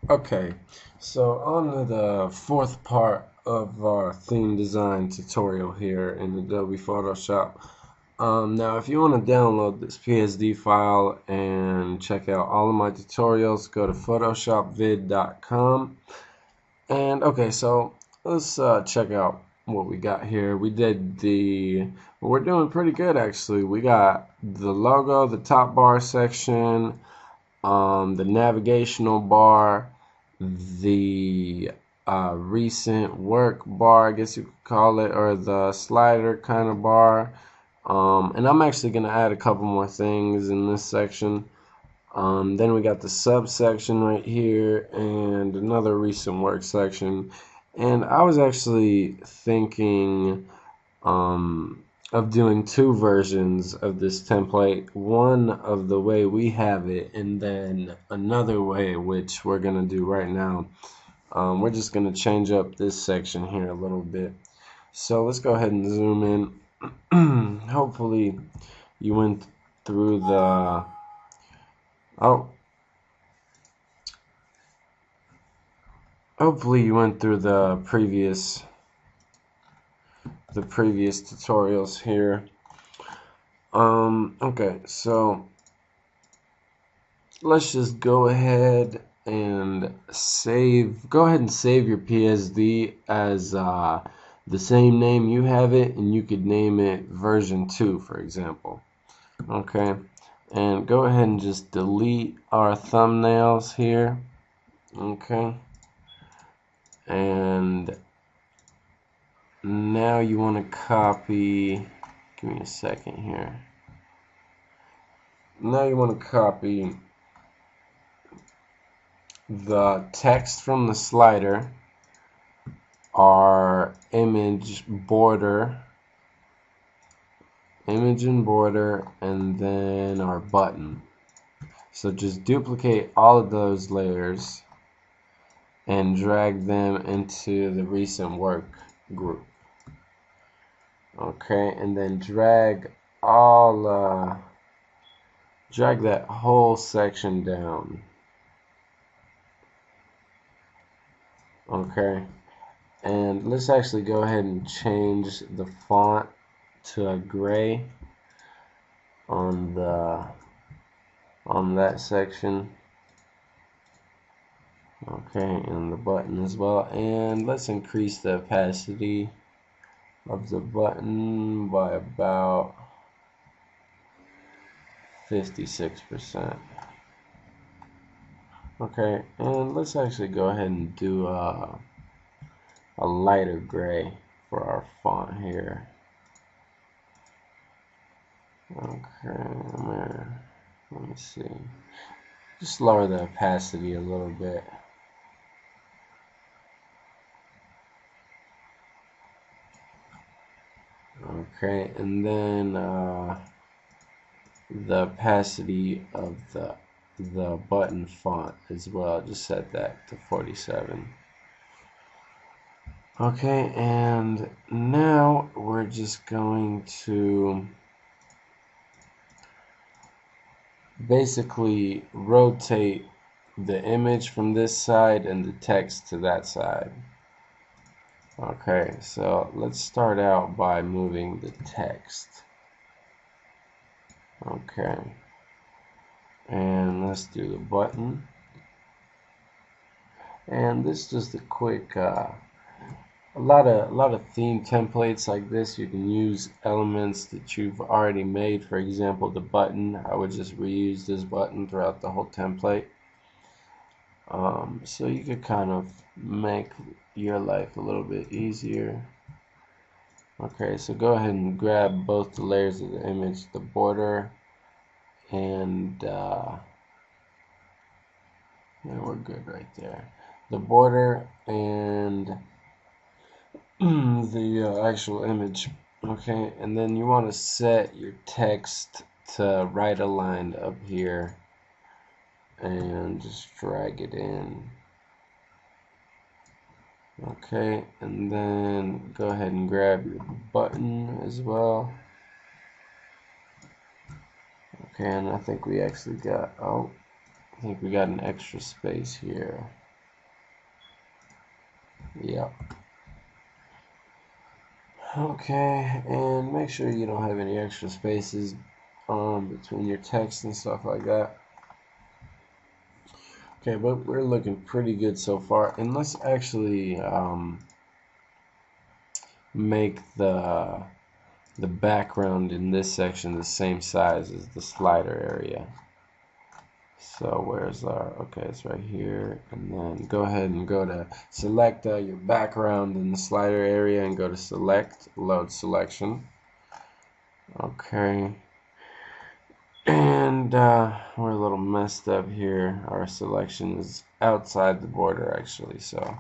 Okay, so on to the fourth part of our theme design tutorial here in Adobe Photoshop. Now, if you want to download this PSD file and check out all of my tutorials, go to photoshopvid.com. And okay, so let's check out what we got here. We're doing pretty good actually. We got the logo, the top bar section, the navigational bar, the recent work bar, I guess you could call it, or the slider kind of bar. And I'm actually going to add a couple more things in this section. Then we got the subsection right here and another recent work section. And I was actually thinking of doing two versions of this template, one of the way we have it and then another way, which we're going to do right now. We're just going to change up this section here a little bit. So let's go ahead and zoom in. Hopefully you went through the oh hopefully you went through the previous tutorials here. Okay, so let's just go ahead and save your PSD as the same name you have it, and you could name it version 2, for example. Okay, and go ahead and just delete our thumbnails here. Okay, and now you want to copy, give me a second here. Now you want to copy the text from the slider, our image and border, and then our button. So just duplicate all of those layers and drag them into the recent work group. Okay, and then drag that whole section down. Okay, and let's actually go ahead and change the font to a gray on that section. Okay, and the button as well. And let's increase the opacity of the button by about 56%. Okay, and let's actually go ahead and do a lighter gray for our font here. Okay, let me see. Just lower the opacity a little bit. Okay, and then the opacity of the button font as well. Just set that to 47. Okay, and now we're just going to basically rotate the image from this side and the text to that side. Okay, so let's start out by moving the text. Okay, and let's do the button. And this is just a quick a lot of theme templates like this. You can use elements that you've already made. For example, the button, I would just reuse this button throughout the whole template. So you could kind of make your life a little bit easier. Okay, so go ahead and grab both the layers of the image, the border, and yeah, we're good right there. The border and the actual image. Okay, and then you want to set your text to right aligned up here and just drag it in. Okay, and then go ahead and grab your button as well. Okay, and I think we actually got, I think we got an extra space here. Yeah. Okay, and make sure you don't have any extra spaces between your text and stuff like that. Okay, but we're looking pretty good so far. And let's actually make the background in this section the same size as the slider area. So where's our, okay, it's right here, and then go ahead and go to select your background in the slider area and go to select, load selection. Okay, and we're a little messed up here. Our selection is outside the border actually, so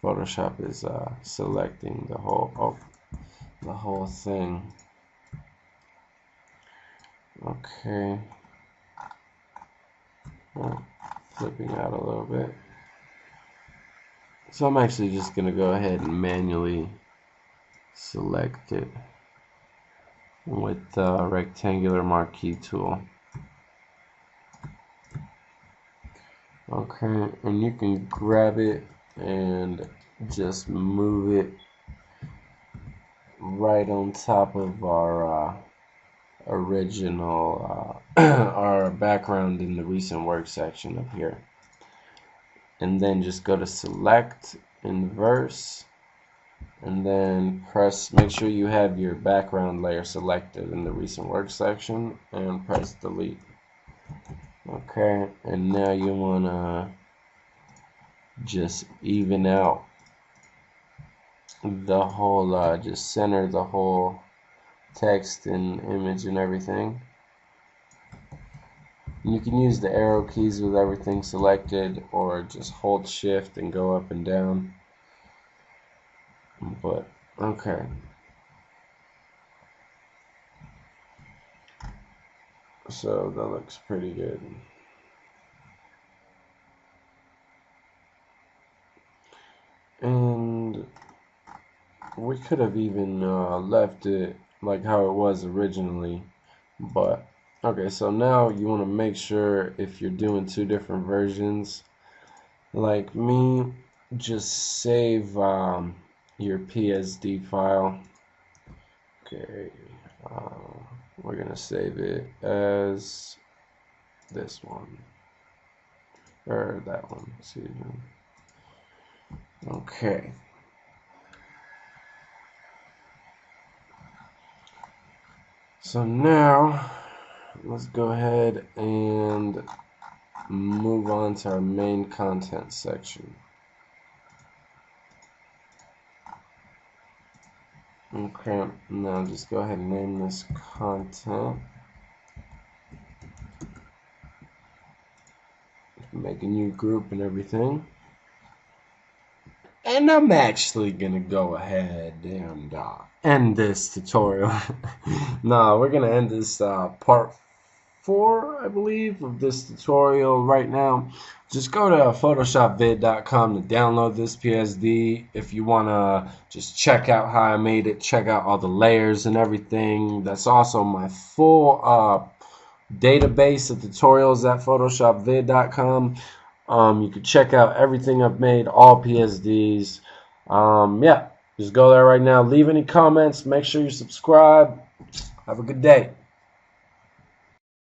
Photoshop is selecting the whole thing. Okay. Flipping out a little bit. So I'm actually just going to go ahead and manually select it with the rectangular marquee tool. Okay, and you can grab it and just move it right on top of our original our background in the recent work section up here. And then just go to select, inverse, and then make sure you have your background layer selected in the recent work section, and press delete. Okay, and now you want to just even out the whole, just center the whole text and image and everything. You can use the arrow keys with everything selected, or just hold shift and go up and down. But okay, so that looks pretty good. And we could have even left it like how it was originally, but okay, so now you want to make sure, if you're doing two different versions like me, just save your PSD file. Okay, we're gonna save it as this one, or that one, excuse me. Okay. So now let's go ahead and move on to our main content section. Okay, now just go ahead and name this content. Make a new group and everything. And I'm actually gonna go ahead and end this tutorial. No, we're gonna end this part 4, I believe, of this tutorial right now. Just go to photoshopvid.com to download this PSD. If you wanna just check out how I made it, check out all the layers and everything. That's also my full database of tutorials at photoshopvid.com. You can check out everything I've made, all PSDs. Yeah, just go there right now. Leave any comments. Make sure you subscribe. Have a good day.